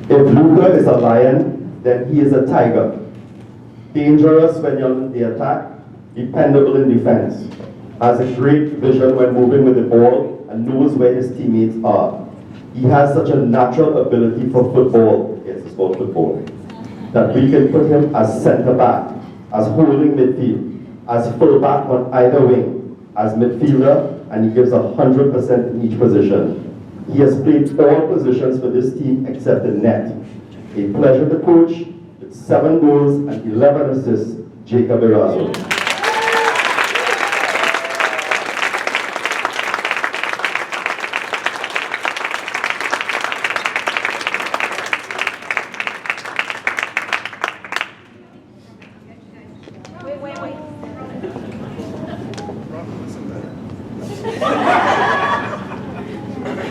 If Luca is a lion, then he is a tiger. Dangerous when you're on the attack, dependable in defense. Has a great vision when moving with the ball and knows where his teammates are. He has such a natural ability for football, yes, it's called football, that we can put him as centre back, as holding midfield, as full back on either wing, as midfielder, and he gives 100% in each position. He has played all positions for this team except the net. A pleasure to coach, with 7 goals and 11 assists, Jacob Erazo.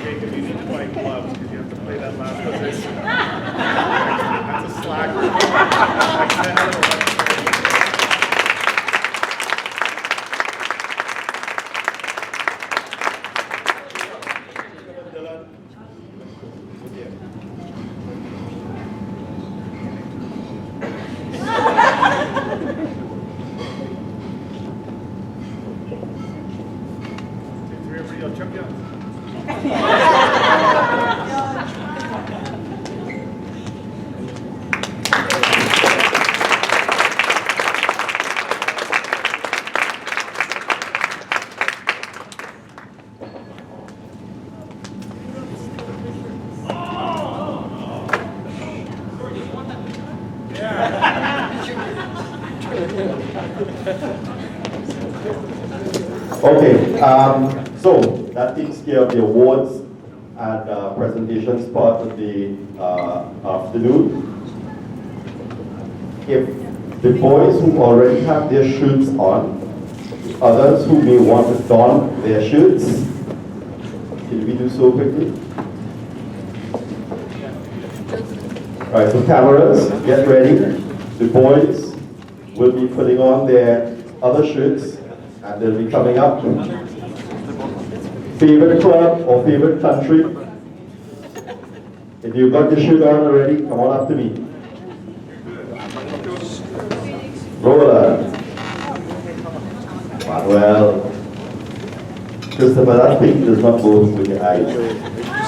Jacob, you need to buy gloves because you have to play that last position. That's a slacker. Three of you, Chuck Young. Okay, so that takes care of the awards and presentations part of the afternoon. If the boys who already have their shirts on, others who may want to don their shirts. Can we do so quickly? Right, so cameras, get ready. The boys will be putting on their other shirts and they'll be coming up. Favorite club or favorite country? If you've got your shirt on already, come on up to me. Roller. Well, Christopher, that pink does not go with your eyes. So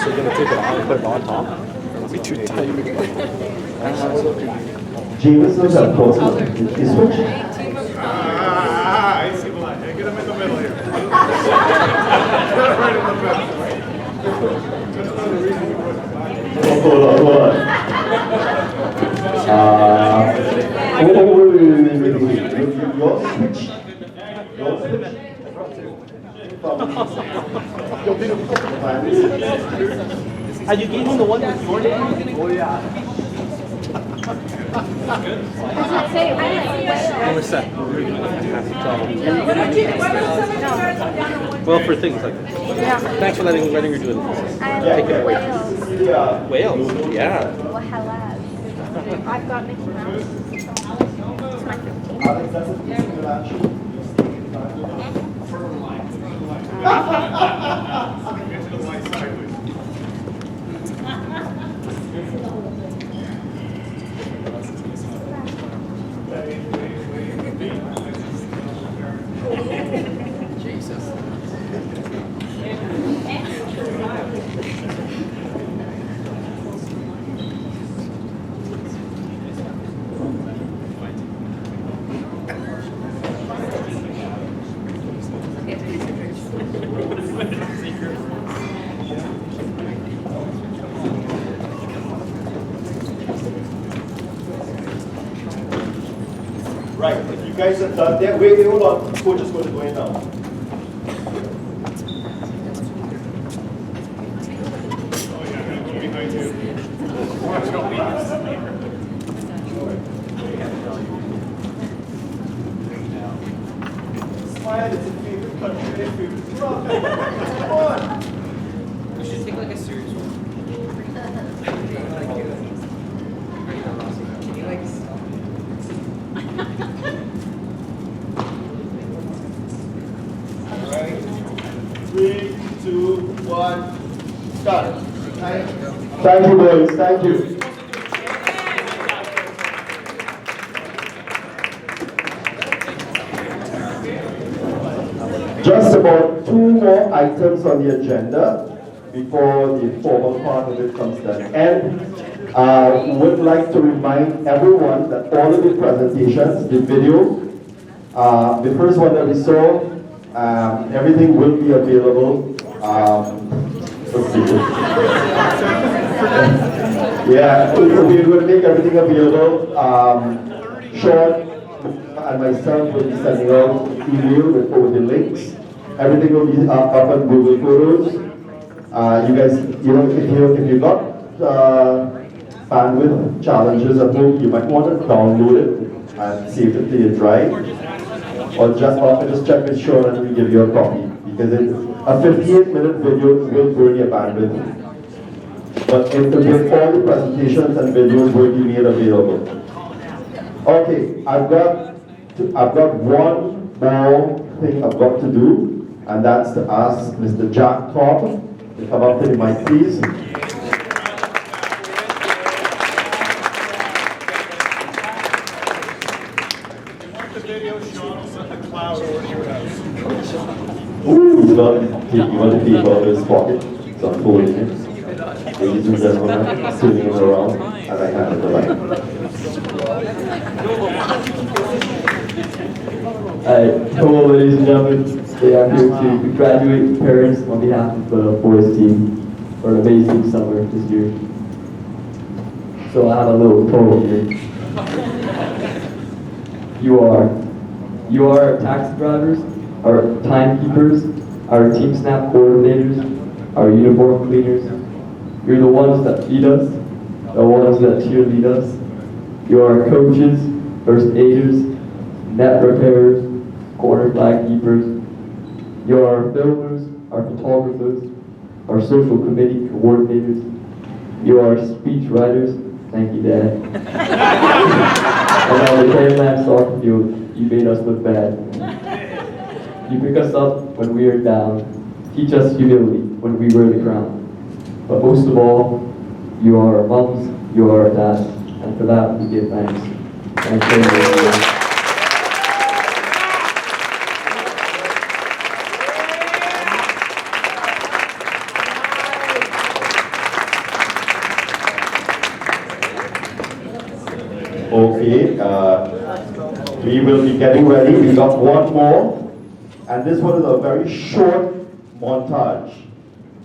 you're gonna take it on, put it on top? It'll be too tight. Jameson's have close. Did you switch? I see the line. Get him in the middle here. Right in the middle. That's not the reason we put it. Hold on. Your switch. Are you getting the one with your name? Oh yeah. Well, for things like this. Yeah. Thanks for letting her do this. Take it away. Yeah. Wales? Yeah. Well, hello. I've got Mickey Mouse. It's my 15. Alex, that's a piece of good action. Get to the line sideways. Right, if you guys are done there, wait, hold on. Coach is going to go in now. Oh yeah, I'm gonna go behind you. Watch your leaves. Smile, it's a favorite country, a favorite club. Come on. We should take like a serious one. Can you like Right. 3, 2, 1, start. Thank you, boys. Thank you. Just about 2 more items on the agenda before the formal part of it comes to an end. Would like to remind everyone that all of the presentations, the video, the first one that we saw, everything will be available. Let's see. Yeah, we're going to make everything available. Sean and myself will be sending out email with all the links. Everything will be up on Google Photos. You guys, if you got bandwidth challenges at home, you might want to download it and save it to your drive. Or just check with Sean and we'll give you a copy. Because a 58-minute video will burn your bandwidth. But all the presentations and videos will be made available. Okay, I've got one more thing I've got to do, and that's to ask Mr. Jack Cobb to come up to the mic, please. The video Sean will send the cloud over to your house. Ooh, you want to keep out of his pocket, so I'm holding it. Ladies and gentlemen, spinning it around, and I hand it the mic. Hello, ladies and gentlemen. Today I'm here to congratulate parents on behalf of the boys team for an amazing summer this year. So I have a little poem here. You are our taxi drivers, our timekeepers, our team snap coordinators, our uniform cleaners. You're the ones that feed us, the ones that cheerlead us. You are our coaches, first aiders, net repairers, corner flag keepers. You are our filmers, our photographers, our social committee coordinators. You are our speech writers. Thank you, Dad. And on the Canland soccer field, you made us look bad. You pick us up when we are down. Teach us humility when we wear the crown. But most of all, you are our moms, you are our dads, and for that we give thanks. Thank you. Okay, we will be getting ready. We got one more, and this one is a very short montage.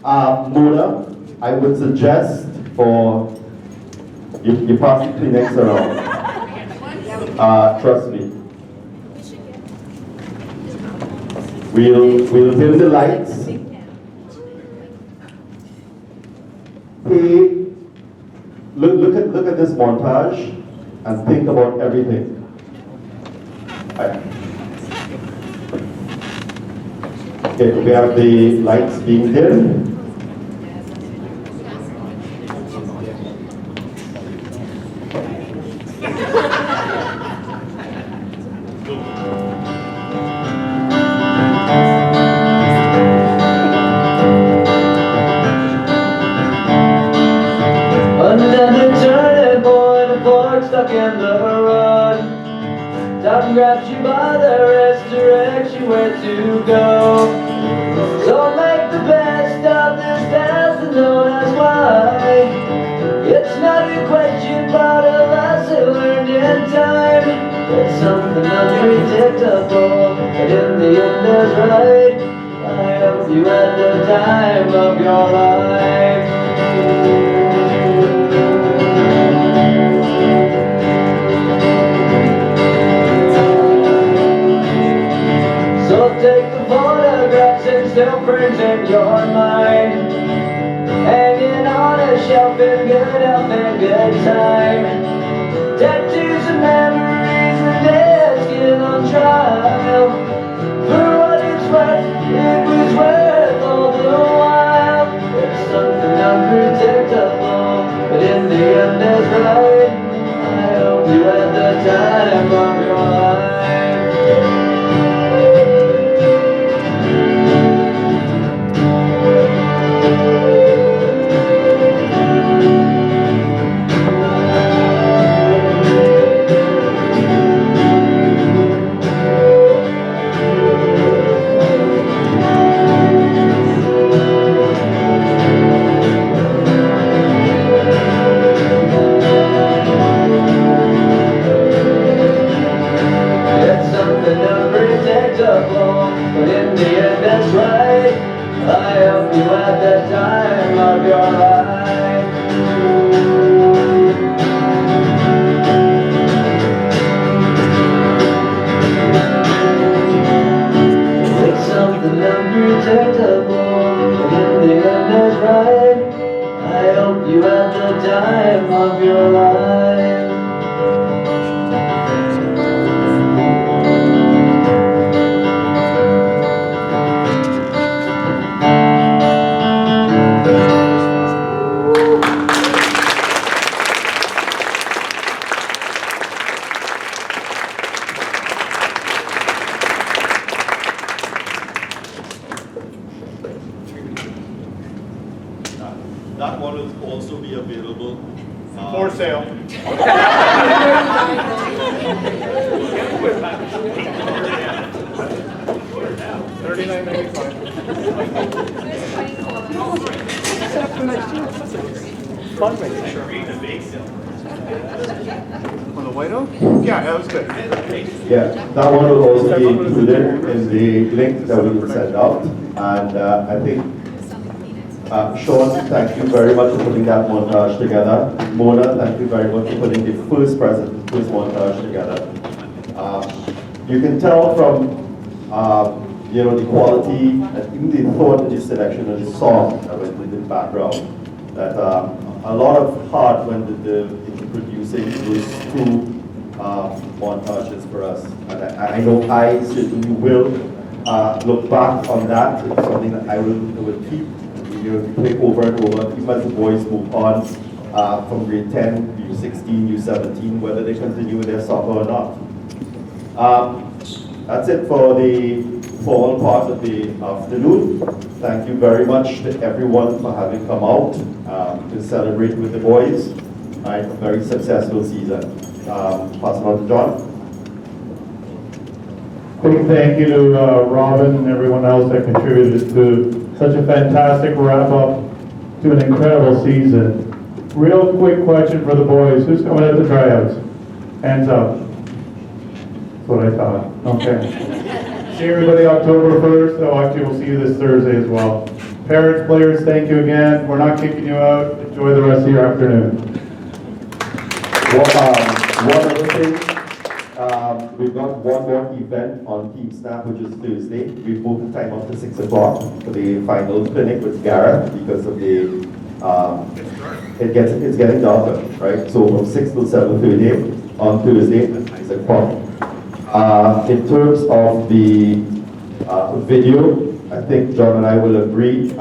Mona, I would suggest for you pass the Kleenex around. Trust me. We'll dim the lights. Hey, look at this montage and think about everything. Okay, we have the lights being dim. Another turning point, a fork stuck in the road. Time grabs you by the wrist, directs you where to go. So make the best of this past and don't ask why. It's not a question but a lesson learned in time. It's something unpredictable, but in the end is right. I hope you had the time of your life. So take the photographs and still frames in your mind, hanging on a shelf in good health and good time. Tattoos and memories and dead skin on trial. For what it's worth, it was worth all the while. It's something unpredictable, but in the end is right. I hope you had the time of your life. It's something unpredictable, but in the end that's right. I hope you had the time of your life. It's something unpredictable, but in the end that's right. I hope you had the time of your life. That one will also be available For sale. On the White Oak? Yeah, that was good. Yeah, that one will also be included in the link that we will send out. And I think, Sean, thank you very much for putting that montage together. Mona, thank you very much for putting the first montage together. You can tell from the quality and even the thought in the selection of the song that went in the background, that a lot of heart went into producing those two montages for us. And I know I certainly will look back on that. It's something that I will keep, play over and over, even as the boys move on from grade 10, U16, U17, whether they continue with their soccer or not. That's it for the formal part of the afternoon. Thank you very much to everyone for having come out to celebrate with the boys. A very successful season. Pass it on to John. Big thank you to Robin and everyone else that contributed to such a fantastic wrap-up to an incredible season. Real quick question for the boys. Who's coming at the tryouts? Hands up. That's what I thought. Okay. See everybody October 1st. Oh, actually, we'll see you this Thursday as well. Parents, players, thank you again. We're not kicking you out. Enjoy the rest of your afternoon. One other thing, we've got one more event on Team Snap, which is Thursday. We've moved the time up to 6 o'clock for the final clinic with Gala because of the it's getting darker, right? So from 6 till 7:30 on Thursday at 6 o'clock. In terms of the video, I think John and I will agree.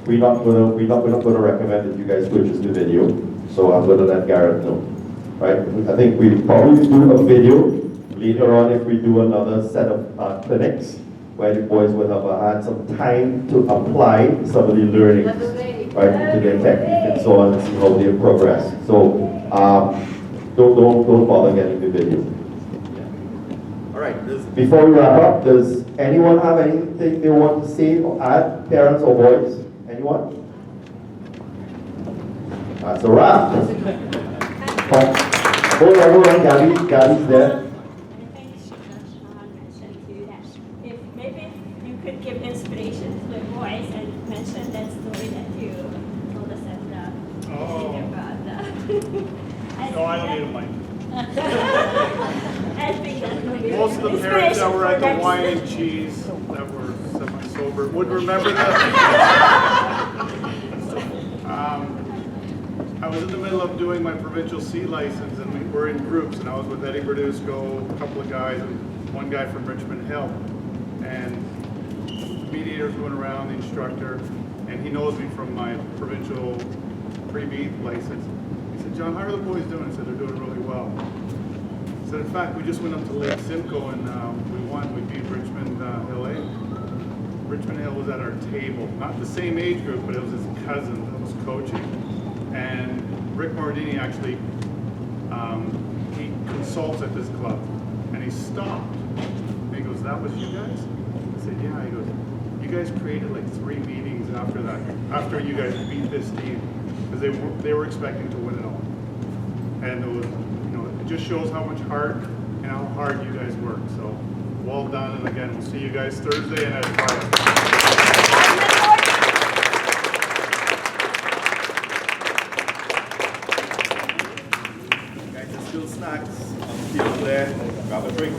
We're not gonna recommend that you guys purchase the video. So I'm gonna let Garrett know. Right? I think we probably do a video later on if we do another set of clinics where the boys will have had some time to apply some of the learnings, right, to their technique and so on and see how they progress. So don't bother getting the video. All right. Before we wrap up, does anyone have anything they want to say or add, parents or boys? Anyone? That's a wrap. Hold on, Gabby's there. I think she mentioned too that if maybe you could give inspiration to the boys and mention that story that you told us at the meeting about that. No, I don't need a mic. I think that would be Most of the parents that were at the wine and cheese that were semi-sober would remember that. I was in the middle of doing my provincial C license, and we were in groups, and I was with Eddie Berdusco, a couple of guys, and one guy from Richmond Hill. And the mediator's going around, the instructor, and he knows me from my provincial pre-B license. He said, "John, how are the boys doing?" I said, "They're doing really well." He said, "In fact, we just went up to Lake Simcoe, and we won. We beat Richmond Hill A." Richmond Hill was at our table. Not the same age group, but it was his cousin that was coaching. And Rick Mordini actually, he consults at this club, and he stopped. And he goes, "That was you guys?" I said, "Yeah." He goes, "You guys created like 3 meetings after that, after you guys beat this team, because they were expecting to win it all." And it was, it just shows how much heart and how hard you guys work. So, well done, and again, we'll see you guys Thursday and at 5. Still snacks on the table there. Grab a drink.